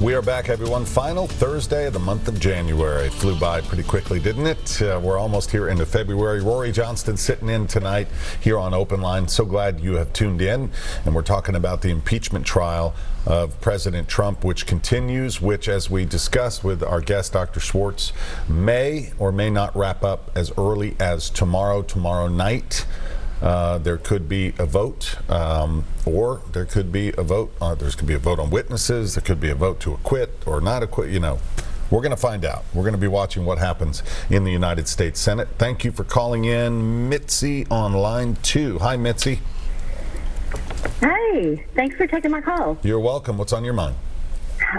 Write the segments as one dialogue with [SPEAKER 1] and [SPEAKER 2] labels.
[SPEAKER 1] We are back, everyone. Final Thursday of the month of January. Flew by pretty quickly, didn't it? We're almost here into February. Rhori Johnston sitting in tonight here on OpenLine. So glad you have tuned in. And we're talking about the impeachment trial of President Trump, which continues, which, as we discussed with our guest, Dr. Schwartz, may or may not wrap up as early as tomorrow night. There could be a vote, or there could be a vote. There could be a vote on witnesses. There could be a vote to acquit or not acquit. You know, we're going to find out. We're going to be watching what happens in the United States Senate. Thank you for calling in, Mitzi on line 2. Hi, Mitzi.
[SPEAKER 2] Hey, thanks for taking my call.
[SPEAKER 1] You're welcome. What's on your mind?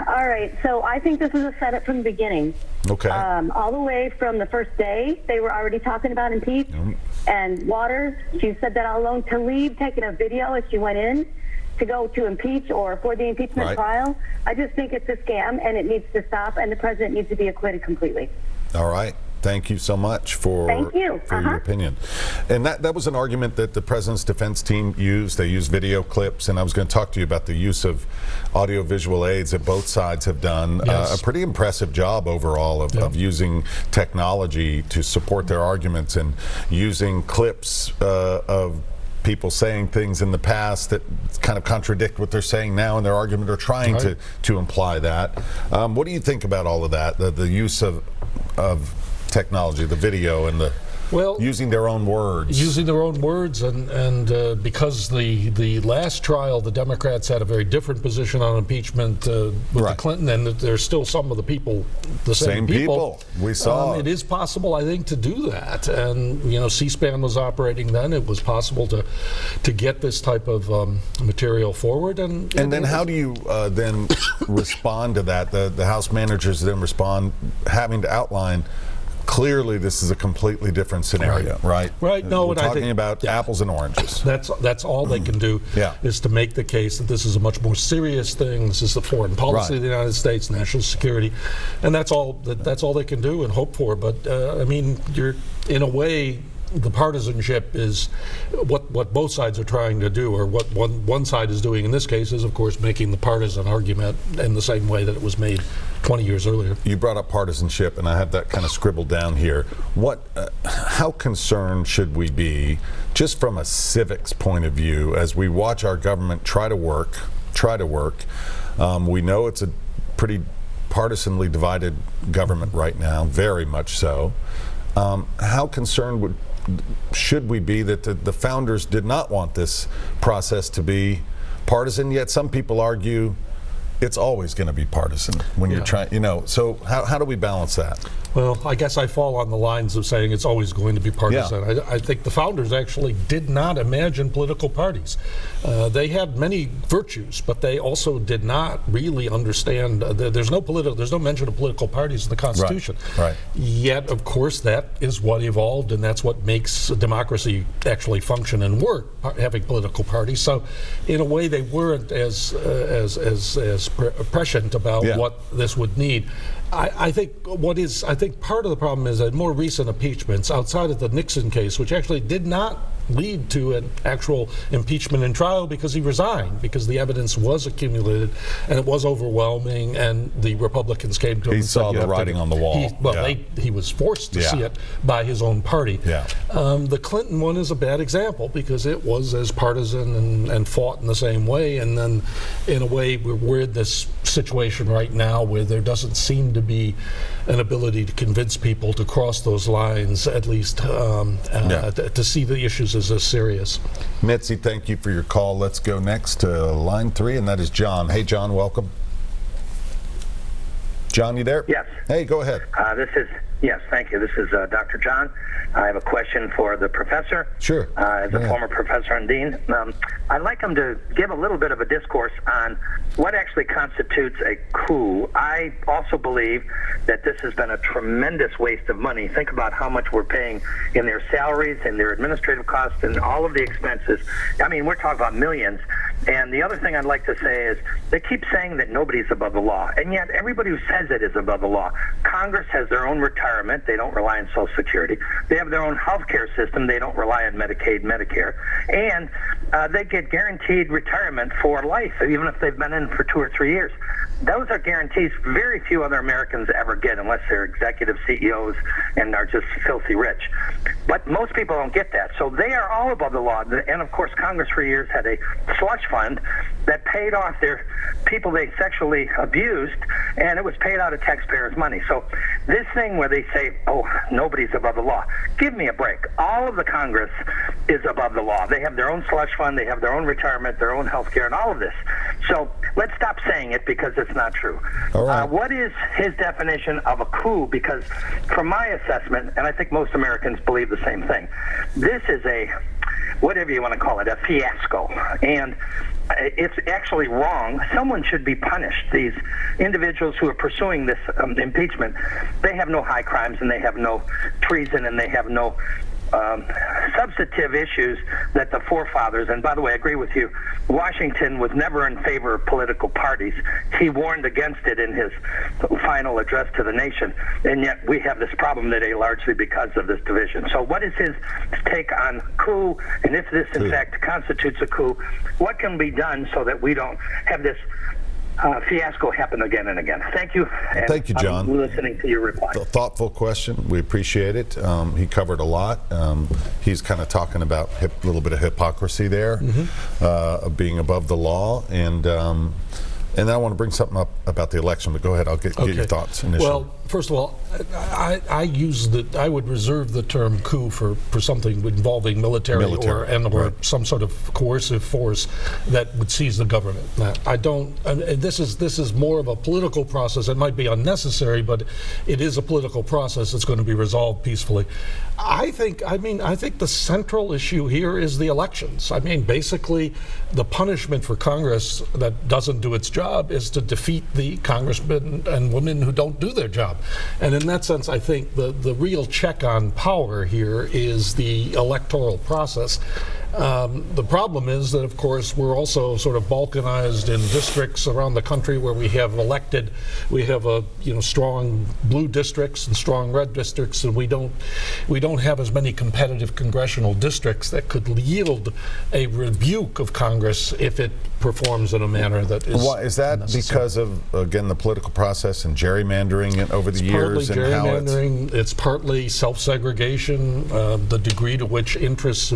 [SPEAKER 2] All right, so I think this is a setup from the beginning.
[SPEAKER 1] Okay.
[SPEAKER 2] All the way from the first day, they were already talking about impeach. And Waters, she said that all alone. Tlaib taking a video as she went in to go to impeach or for the impeachment trial. I just think it's a scam and it needs to stop, and the president needs to be acquitted completely.
[SPEAKER 1] All right. Thank you so much for your opinion. And that was an argument that the president's defense team used. They used video clips, and I was going to talk to you about the use of audio-visual aids that both sides have done. A pretty impressive job overall of using technology to support their arguments and using clips of people saying things in the past that kind of contradict what they're saying now in their argument, or trying to imply that. What do you think about all of that, the use of technology, the video, and the using their own words? Using their own words, and because the last trial, the Democrats had a very different position on impeachment with the Clinton, and there's still some of the people, the same people. We saw it is possible, I think, to do that. And you know, C-SPAN was operating then. It was possible to get this type of material forward. And then how do you then respond to that? The House managers then respond, having to outline, clearly this is a completely different scenario, right? Right. No, we're talking about apples and oranges. That's all they can do, is to make the case that this is a much more serious thing. This is the foreign policy of the United States, national security, and that's all they can do and hope for. But I mean, you're in a way, the partisanship is what both sides are trying to do, or what one side is doing in this case is, of course, making the partisan argument in the same way that it was made 20 years earlier. You brought up partisanship, and I have that kind of scribbled down here. How concerned should we be, just from a civics point of view, as we watch our government try to work? We know it's a pretty partisanly divided government right now, very much so. How concerned should we be that the founders did not want this process to be partisan, yet some people argue it's always going to be partisan when you're trying, so how do we balance that? Well, I guess I fall on the lines of saying it's always going to be partisan. I think the founders actually did not imagine political parties. They had many virtues, but they also did not really understand. There's no mention of political parties in the Constitution. Right. Yet, of course, that is what evolved, and that's what makes a democracy actually function and work, having political parties. So, in a way, they weren't as prescient about what this would need. I think part of the problem is that more recent impeachments, outside of the Nixon case, which actually did not lead to an actual impeachment and trial because he resigned, because the evidence was accumulated and it was overwhelming, and the Republicans came to him and said, he saw the writing on the wall. He was forced to see it by his own party. The Clinton one is a bad example because it was as partisan and fought in the same way, and then in a way we're in this situation right now where there doesn't seem to be an ability to convince people to cross those lines, at least to see the issues as serious. Mitzi, thank you for your call. Let's go next to line 3, and that is John. Hey, John, welcome. John, you there? Yes. Hey, go ahead.
[SPEAKER 3] Yes, thank you. This is Dr. John. I have a question for the professor. Sure. As a former professor and dean, I'd like him to give a little bit of a discourse on what actually constitutes a coup. I also believe that this has been a tremendous waste of money. Think about how much we're paying in their salaries and their administrative costs and all of the expenses. I mean, we're talking about millions. And the other thing I'd like to say is they keep saying that nobody's above the law, and yet everybody who says it is above the law. Congress has their own retirement. They don't rely on Social Security. They have their own health care system. They don't rely on Medicaid, Medicare. And they get guaranteed retirement for life, even if they've been in for 2 or 3 years. Those are guarantees very few other Americans ever get unless they're executive CEOs and are just filthy rich. But most people don't get that. So they are all above the law. And, of course, Congress for years had a slush fund that paid off their people they sexually abused, and it was paid out of taxpayers' money. So this thing where they say, oh, nobody's above the law, give me a break. All of the Congress is above the law. They have their own slush fund, they have their own retirement, their own health care, and all of this. So let's stop saying it because it's not true.
[SPEAKER 1] All right.
[SPEAKER 3] What is his definition of a coup? Because from my assessment, and I think most Americans believe the same thing, this is a, whatever you want to call it, a fiasco. And it's actually wrong. Someone should be punished. These individuals who are pursuing this impeachment, they have no high crimes and they have no treason and they have no substantive issues that the forefathers, and by the way, I agree with you, Washington was never in favor of political parties. He warned against it in his final address to the nation, and yet we have this problem today largely because of this division. So what is his take on coup, and if this in fact constitutes a coup, what can be done so that we don't have this fiasco happen again and again? Thank you. And
[SPEAKER 1] thank you, John.
[SPEAKER 3] I'm listening to your reply.
[SPEAKER 1] Thoughtful question. We appreciate it. He covered a lot. He's kind of talking about a little bit of hypocrisy there, of being above the law. And I want to bring something up about the election, but go ahead. I'll get your thoughts initially.
[SPEAKER 4] Well, first of all, I would reserve the term coup for something involving military. Or some sort of coercive force that would seize the government. Now, this is more of a political process. It might be unnecessary, but it is a political process that's going to be resolved peacefully. I think the central issue here is the elections. I mean, basically, the punishment for Congress that doesn't do its job is to defeat the congressmen and women who don't do their job. And in that sense, I think the real check on power here is the electoral process. The problem is that, of course, we're also sort of balkanized in districts around the country where we have strong blue districts and strong red districts, and we don't have as many competitive congressional districts that could yield a rebuke of Congress if it performs in a manner that is.
[SPEAKER 1] Why is that? Necessary. Because of, again, the political process and gerrymandering over the years, and how
[SPEAKER 4] it's partly self-segregation, the degree to which interests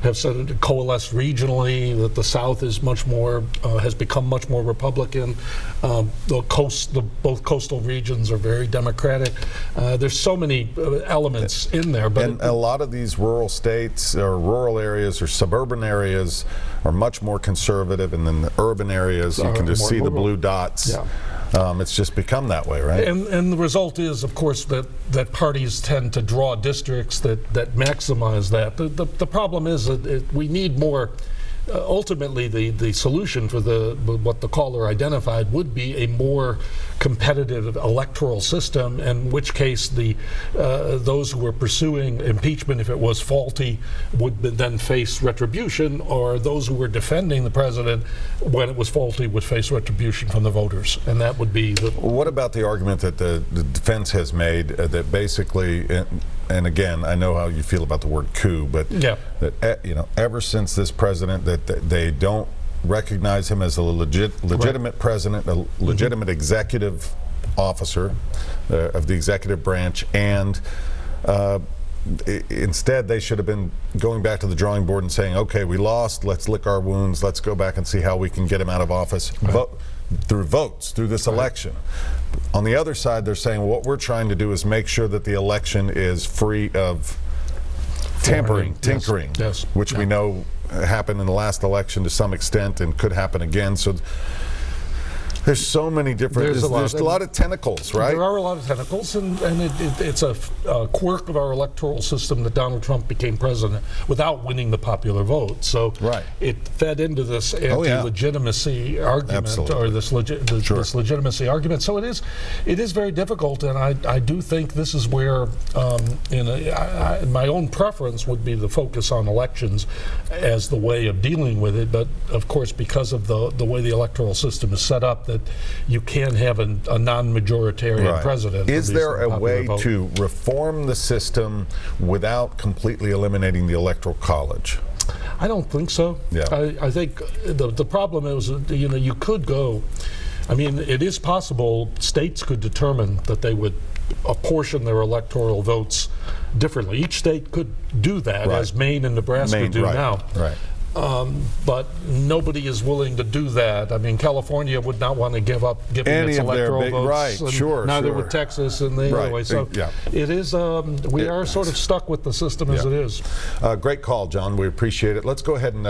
[SPEAKER 4] have sort of coalesced regionally, that the South is much more has become much more Republican. Both coastal regions are very Democratic. There's so many elements in there,
[SPEAKER 1] and a lot of these rural states or rural areas or suburban areas are much more conservative, and then the urban areas you can just see the blue dots. Yeah. It's just become that way, right?
[SPEAKER 4] And the result is, of course, that parties tend to draw districts that maximize that. The problem is that we need more. Ultimately, the solution for what the caller identified would be a more competitive electoral system, in which case those who were pursuing impeachment, if it was faulty, would then face retribution, or those who were defending the president when it was faulty would face retribution from the voters, and that would be the.
[SPEAKER 1] What about the argument that the defense has made that basically, and again, I know how you feel about the word coup, but that ever since this president, that they don't recognize him as a legitimate president, a legitimate executive officer of the executive branch, and instead they should have been going back to the drawing board and saying, okay, we lost, let's lick our wounds, let's go back and see how we can get him out of office through votes, through this election. On the other side, they're saying what we're trying to do is make sure that the election is free of tinkering, which we know happened in the last election to some extent and could happen again. So there's so many different, there's a lot of tentacles, right?
[SPEAKER 4] There are a lot of tentacles, and it's a quirk of our electoral system that Donald Trump became president without winning the popular vote. So it fed into this anti-legitimacy argument, or this legitimacy argument. So it is very difficult, and I do think this is where my own preference would be the focus on elections as the way of dealing with it. But of course, because of the way the electoral system is set up, that you can have a non-majoritarian president.
[SPEAKER 1] Is there a way to reform the system without completely eliminating the Electoral College?
[SPEAKER 4] I don't think so.
[SPEAKER 1] Yeah.
[SPEAKER 4] I think the problem is, you could go. I mean, it is possible states could determine that they would apportion their electoral votes differently. Each state could do that,
[SPEAKER 1] right.
[SPEAKER 4] as Maine and Nebraska do
[SPEAKER 1] right.
[SPEAKER 4] now.
[SPEAKER 1] Right.
[SPEAKER 4] But nobody is willing to do that. I mean, California would not want to give up giving
[SPEAKER 1] Any
[SPEAKER 4] its
[SPEAKER 1] of their
[SPEAKER 4] electoral
[SPEAKER 1] big,
[SPEAKER 4] votes.
[SPEAKER 1] right,
[SPEAKER 4] And
[SPEAKER 1] sure,
[SPEAKER 4] neither
[SPEAKER 1] sure.
[SPEAKER 4] would Texas and the other way. So
[SPEAKER 1] yeah.
[SPEAKER 4] it is. We are sort of stuck with the system as it is.
[SPEAKER 1] Great call, John. We appreciate it. Let's go ahead and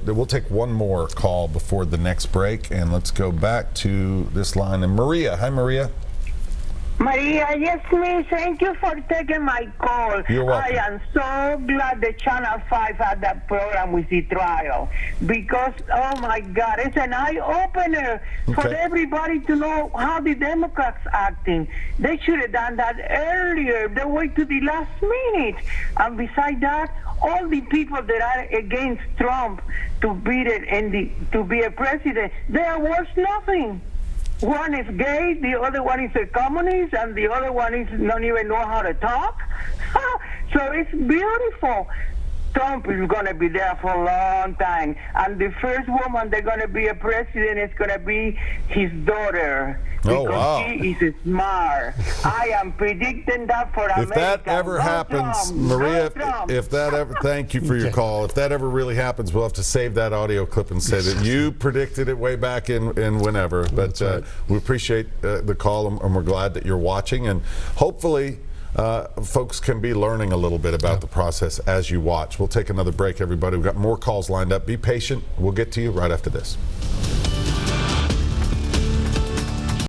[SPEAKER 1] we'll take one more call before the next break, and let's go back to this line. And Maria, hi, Maria.
[SPEAKER 5] Maria, yes, me. Thank you for taking my call.
[SPEAKER 1] You're welcome.
[SPEAKER 5] I am so glad that Channel 5 had that program with the trial, because, oh my God, it's an eye-opener for everybody to know how the Democrats acting. They should have done that earlier. They wait to the last minute. And besides that, all the people that are against Trump to beat it and to be a president, they are worth nothing. One is gay, the other one is a communist, and the other one is don't even know how to talk. So it's beautiful. Trump is going to be there for a long time. And the first woman that's going to be a president is going to be his daughter. Because she is smart. I am predicting that for America.
[SPEAKER 1] If that ever happens, Maria, if that ever, thank you for your call. If that ever really happens, we'll have to save that audio clip and say that you predicted it way back in whenever. But we appreciate the call, and we're glad that you're watching. And hopefully, folks can be learning a little bit about the process as you watch. We'll take another break, everybody. We've got more calls lined up. Be patient. We'll get to you right after this.